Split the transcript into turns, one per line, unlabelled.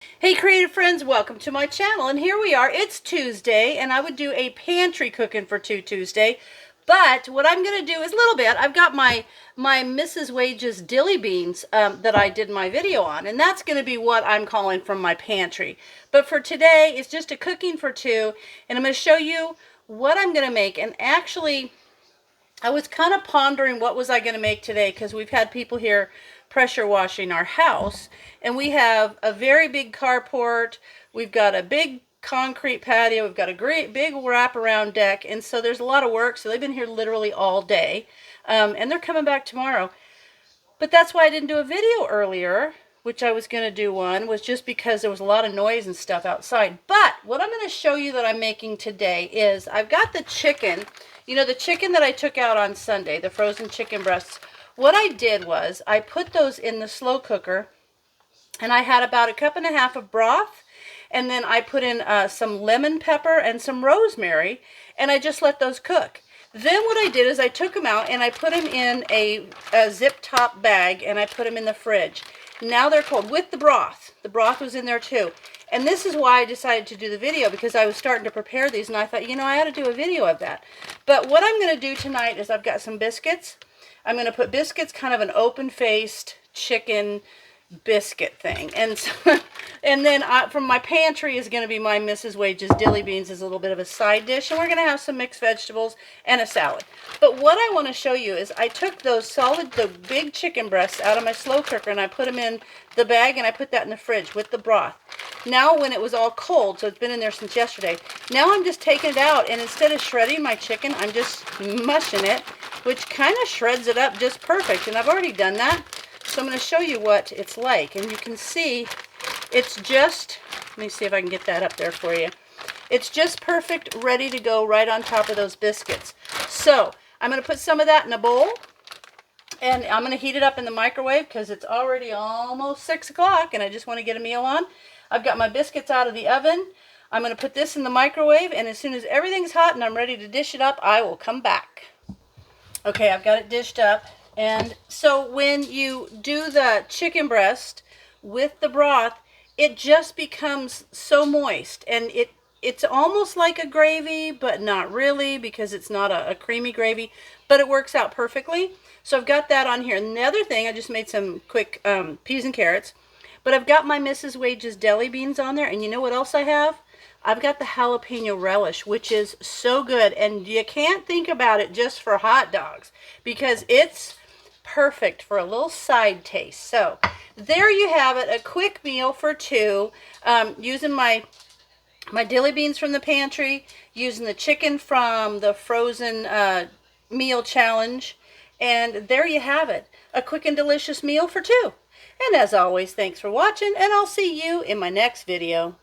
Hey creative friends, welcome to my channel, and here we are. It's Tuesday, and I would do a pantry cooking for Tuesday, but what I'm going to do is a little bit. I've got my Mrs. Wage's dilly beans that I did my video on, and that's going to be what I'm calling from my pantry. But for today, it's just a cooking for two, and I'm going to show you what I'm going to make. And actually, I was kind of pondering what was I going to make today, because we've had people here pressure washing our house, and we have a very big carport. We've got a big concrete patio. We've got a great big wraparound deck, and so there's a lot of work. So they've been here literally all day, and they're coming back tomorrow. But that's why I didn't do a video earlier, which I was going to do one, was just because there was a lot of noise and stuff outside. But what I'm going to show you that I'm making today is I've got the chicken. You know, the chicken that I took out on Sunday, the frozen chicken breasts. What I did was I put those in the slow cooker, and I had about 1.5 cups of broth, and then I put in some lemon pepper and some rosemary, and I just let those cook. Then what I did is I took them out and I put them in a zip top bag, and I put them in the fridge. Now they're cold with the broth. The broth was in there too. And this is why I decided to do the video, because I was starting to prepare these, and I thought, you know, I ought to do a video of that. But what I'm going to do tonight is I've got some biscuits. I'm going to put biscuits, kind of an open-faced chicken biscuit thing. And so, and then from my pantry is going to be my Mrs. Wage's dilly beans as a little bit of a side dish. And we're going to have some mixed vegetables and a salad. But what I want to show you is I took the big chicken breasts out of my slow cooker, and I put them in the bag, and I put that in the fridge with the broth. Now when it was all cold, so it's been in there since yesterday, now I'm just taking it out, and instead of shredding my chicken, I'm just mushing it, which kind of shreds it up just perfect. And I've already done that. So I'm going to show you what it's like, and you can see it's just, let me see if I can get that up there for you. It's just perfect, ready to go right on top of those biscuits. So I'm going to put some of that in a bowl, and I'm going to heat it up in the microwave because it's already almost 6 o'clock, and I just want to get a meal on. I've got my biscuits out of the oven. I'm going to put this in the microwave, and as soon as everything's hot and I'm ready to dish it up, I will come back. Okay, I've got it dished up. And so when you do the chicken breast with the broth, it just becomes so moist, and it's almost like a gravy, but not really, because it's not a creamy gravy, but it works out perfectly. So I've got that on here. And the other thing, I just made some quick peas and carrots, but I've got my Mrs. Wage's deli beans on there, and you know what else I have? I've got the jalapeno relish, which is so good, and you can't think about it just for hot dogs, because it's perfect for a little side taste. So there you have it, a quick meal for two, using my dilly beans from the pantry, using the chicken from the frozen meal challenge, and there you have it, a quick and delicious meal for two. And as always, thanks for watching, and I'll see you in my next video.